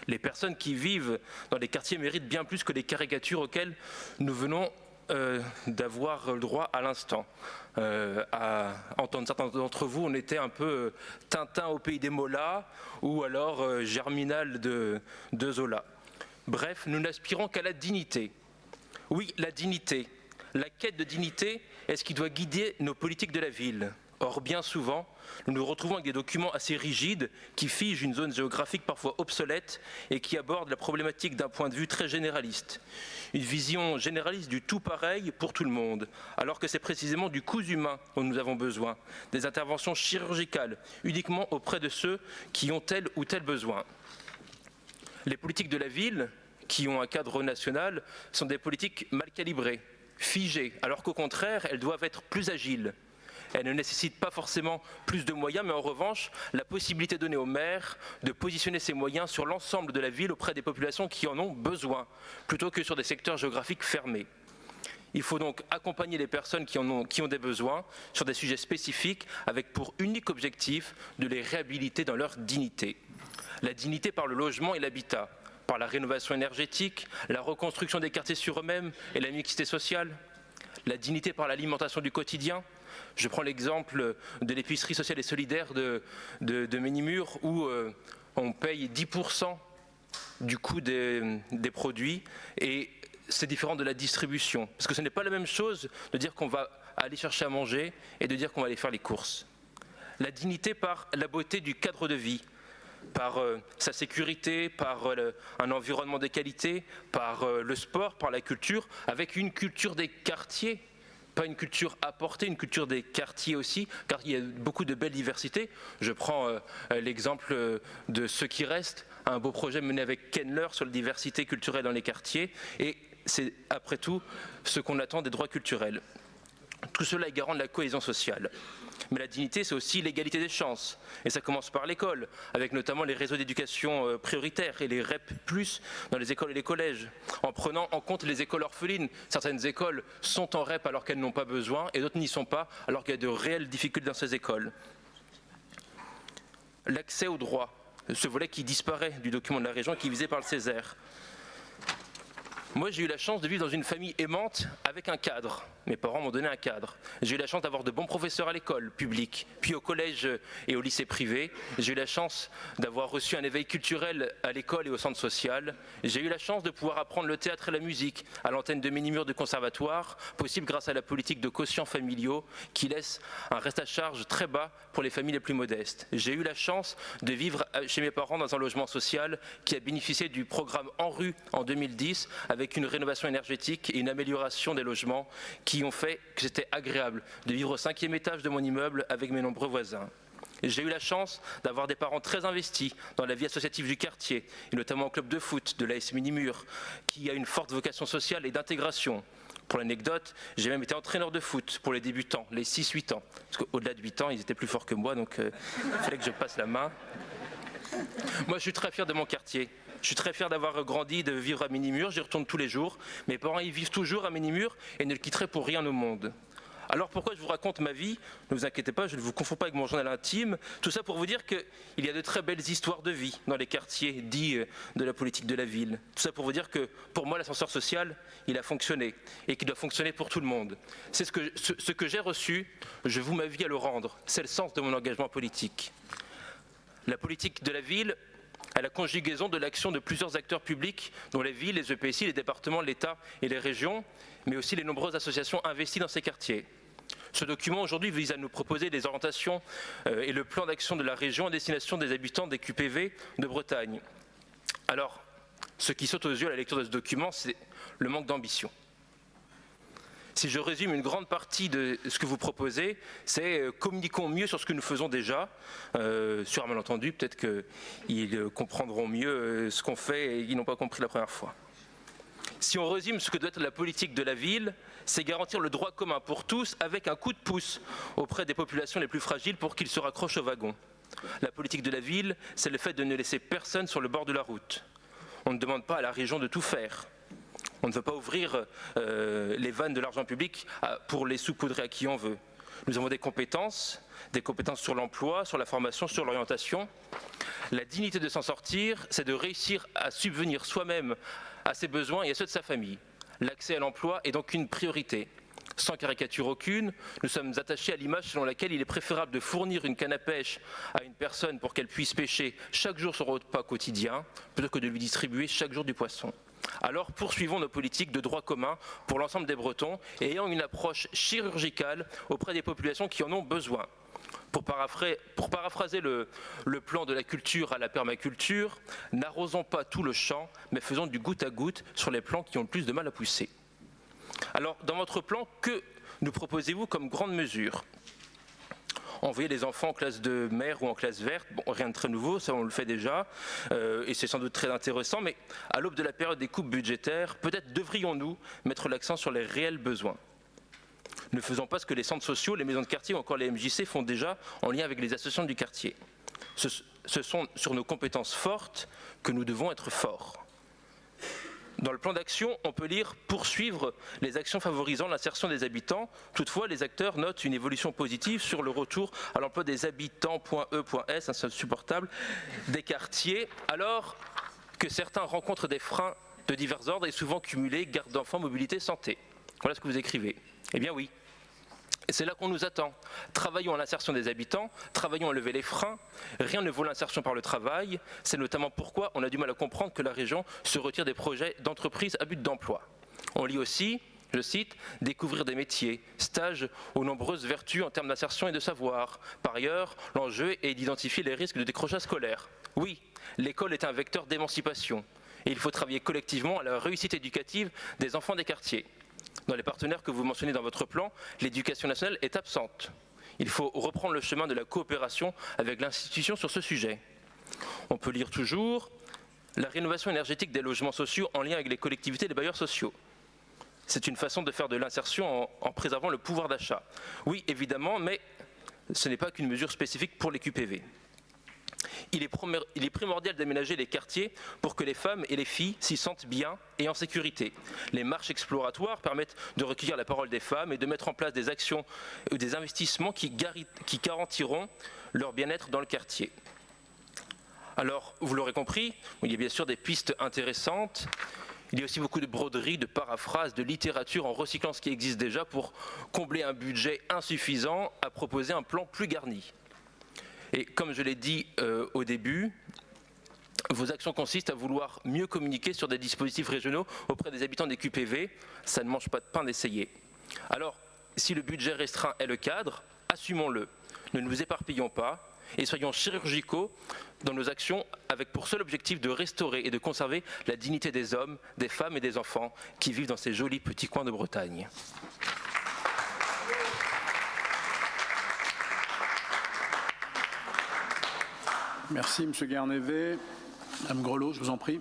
Les personnes qui vivent dans les quartiers méritent bien plus que les caricatures auxquelles nous venons d'avoir le droit à l'instant. À entendre certains d'entre vous, on était un peu Tintin au pays des Molas ou alors Germinal de Zola. Bref, nous n'aspirons qu'à la dignité. Oui, la dignité. La quête de dignité est ce qui doit guider nos politiques de la ville. Or, bien souvent, nous nous retrouvons avec des documents assez rigides qui figent une zone géographique parfois obsolète et qui abordent la problématique d'un point de vue très généraliste. Une vision généraliste du tout pareil pour tout le monde, alors que c'est précisément du cousu humain dont nous avons besoin, des interventions chirurgicales uniquement auprès de ceux qui ont tel ou tel besoin. Les politiques de la ville, qui ont un cadre national, sont des politiques mal calibrées, figées, alors qu'au contraire, elles doivent être plus agiles. Elles ne nécessitent pas forcément plus de moyens, mais en revanche, la possibilité donnée aux maires de positionner ces moyens sur l'ensemble de la ville auprès des populations qui en ont besoin, plutôt que sur des secteurs géographiques fermés. Il faut donc accompagner les personnes qui ont des besoins sur des sujets spécifiques, avec pour unique objectif de les réhabiliter dans leur dignité. La dignité par le logement et l'habitat, par la rénovation énergétique, la reconstruction des quartiers sur eux-mêmes et la mixité sociale. La dignité par l'alimentation du quotidien. Je prends l'exemple de l'épicerie sociale et solidaire de Ménimur où on paye 10% du coût des produits et c'est différent de la distribution. Parce que ce n'est pas la même chose de dire qu'on va aller chercher à manger et de dire qu'on va aller faire les courses. La dignité par la beauté du cadre de vie, par sa sécurité, par un environnement de qualité, par le sport, par la culture, avec une culture des quartiers, pas une culture apportée, une culture des quartiers aussi, car il y a beaucoup de belles diversités. Je prends l'exemple de Ce qui reste, un beau projet mené avec Kenler sur la diversité culturelle dans les quartiers, et c'est après tout ce qu'on attend des droits culturels. Tout cela est garant de la cohésion sociale. Mais la dignité, c'est aussi l'égalité des chances. Et ça commence par l'école, avec notamment les réseaux d'éducation prioritaires et les REP+, dans les écoles et les collèges, en prenant en compte les écoles orphelines. Certaines écoles sont en REP alors qu'elles n'ont pas besoin, et d'autres n'y sont pas alors qu'il y a de réelles difficultés dans ces écoles. L'accès au droit, ce volet qui disparaît du document de la région et qui est visé par le Césaire. Moi, j'ai eu la chance de vivre dans une famille aimante avec un cadre. Mes parents m'ont donné un cadre. J'ai eu la chance d'avoir de bons professeurs à l'école publique, puis au collège et au lycée privé. J'ai eu la chance d'avoir reçu un éveil culturel à l'école et au centre social. J'ai eu la chance de pouvoir apprendre le théâtre et la musique à l'antenne de Ménimur de conservatoire, possible grâce à la politique de quotients familiaux qui laisse un reste à charge très bas pour les familles les plus modestes. J'ai eu la chance de vivre chez mes parents dans un logement social qui a bénéficié du programme En Rue en 2010 avec une rénovation énergétique et une amélioration des logements qui ont fait que c'était agréable de vivre au 5e étage de mon immeuble avec mes nombreux voisins. J'ai eu la chance d'avoir des parents très investis dans la vie associative du quartier, et notamment au club de foot de l'AS Ménimur, qui a une forte vocation sociale et d'intégration. Pour l'anecdote, j'ai même été entraîneur de foot pour les débutants, les 6-8 ans. Parce qu'au-delà de 8 ans, ils étaient plus forts que moi, donc il fallait que je passe la main. Moi, je suis très fier de mon quartier. Je suis très fier d'avoir grandi, de vivre à Ménimur, j'y retourne tous les jours. Mes parents y vivent toujours à Ménimur et ne le quitteraient pour rien au monde. Alors pourquoi je vous raconte ma vie? Ne vous inquiétez pas, je ne vous confonds pas avec mon journal intime. Tout ça pour vous dire qu'il y a de très belles histoires de vie dans les quartiers dits de la politique de la ville. Tout ça pour vous dire que pour moi l'ascenseur social, il a fonctionné et qu'il doit fonctionner pour tout le monde. C'est ce que j'ai reçu, je voue ma vie à le rendre. C'est le sens de mon engagement politique. La politique de la ville, à la conjugaison de l'action de plusieurs acteurs publics, dont les villes, les EPCI, les départements, l'État et les régions, mais aussi les nombreuses associations investies dans ces quartiers. Ce document aujourd'hui vise à nous proposer des orientations et le plan d'action de la région à destination des habitants des QPV de Bretagne. Alors, ce qui saute aux yeux à la lecture de ce document, c'est le manque d'ambition. Si je résume une grande partie de ce que vous proposez, c'est communiquons mieux sur ce que nous faisons déjà. Sur un malentendu, peut-être qu'ils comprendront mieux ce qu'on fait et ils n'ont pas compris la première fois. Si on résume ce que doit être la politique de la ville, c'est garantir le droit commun pour tous avec un coup de pouce auprès des populations les plus fragiles pour qu'ils se raccrochent au wagon. La politique de la ville, c'est le fait de ne laisser personne sur le bord de la route. On ne demande pas à la région de tout faire. On ne veut pas ouvrir les vannes de l'argent public pour les saupoudrer à qui on veut. Nous avons des compétences sur l'emploi, sur la formation, sur l'orientation. La dignité de s'en sortir, c'est de réussir à subvenir soi-même à ses besoins et à ceux de sa famille. L'accès à l'emploi est donc une priorité. Sans caricature aucune, nous sommes attachés à l'image selon laquelle il est préférable de fournir une canne à pêche à une personne pour qu'elle puisse pêcher chaque jour son repas quotidien, plutôt que de lui distribuer chaque jour du poisson. Alors poursuivons nos politiques de droit commun pour l'ensemble des Bretons et ayant une approche chirurgicale auprès des populations qui en ont besoin. Pour paraphraser le plan de la culture à la permaculture, n'arrosons pas tout le champ, mais faisons du goutte à goutte sur les plants qui ont le plus de mal à pousser. Alors, dans votre plan, que nous proposez-vous comme grande mesure ? Envoyer les enfants en classe de mer ou en classe verte, bon, rien de très nouveau, ça on le fait déjà, et c'est sans doute très intéressant, mais à l'aube de la période des coupes budgétaires, peut-être devrions-nous mettre l'accent sur les réels besoins. Ne faisons pas ce que les centres sociaux, les maisons de quartier ou encore les MJC font déjà en lien avec les associations du quartier. Ce sont sur nos compétences fortes que nous devons être forts. Dans le plan d'action, on peut lire « Poursuivre les actions favorisant l'insertion des habitants ». Toutefois, les acteurs notent une évolution positive sur le retour à l'emploi des habitants.e.s, insupportable, des quartiers, alors que certains rencontrent des freins de divers ordres et souvent cumulés, garde d'enfants, mobilité, santé. Voilà ce que vous écrivez. Eh bien oui. Et c'est là qu'on nous attend. Travaillons à l'insertion des habitants, travaillons à lever les freins. Rien ne vaut l'insertion par le travail. C'est notamment pourquoi on a du mal à comprendre que la région se retire des projets d'entreprise à but d'emploi. On lit aussi, je cite, « découvrir des métiers, stages aux nombreuses vertus en termes d'insertion et de savoir. Par ailleurs, l'enjeu est d'identifier les risques de décrochage scolaire. Oui, l'école est un vecteur d'émancipation et il faut travailler collectivement à la réussite éducative des enfants des quartiers. Dans les partenaires que vous mentionnez dans votre plan, l'éducation nationale est absente. Il faut reprendre le chemin de la coopération avec l'institution sur ce sujet. On peut lire toujours la rénovation énergétique des logements sociaux en lien avec les collectivités et les bailleurs sociaux. C'est une façon de faire de l'insertion en préservant le pouvoir d'achat. Oui, évidemment, mais ce n'est pas qu'une mesure spécifique pour les QPV. Il est primordial d'aménager les quartiers pour que les femmes et les filles s'y sentent bien et en sécurité. Les marches exploratoires permettent de recueillir la parole des femmes et de mettre en place des actions ou des investissements qui garantiront leur bien-être dans le quartier. Alors, vous l'aurez compris, il y a bien sûr des pistes intéressantes. Il y a aussi beaucoup de broderies, de paraphrases, de littérature en recyclant ce qui existe déjà pour combler un budget insuffisant à proposer un plan plus garni. Et comme je l'ai dit au début, vos actions consistent à vouloir mieux communiquer sur des dispositifs régionaux auprès des habitants des QPV. Ça ne mange pas de pain d'essayer. Alors, si le budget restreint est le cadre, assumons-le. Ne nous éparpillons pas et soyons chirurgicaux dans nos actions avec pour seul objectif de restaurer et de conserver la dignité des hommes, des femmes et des enfants qui vivent dans ces jolis petits coins de Bretagne. Merci, M. Guernevet. Mme Grelot, je vous en prie.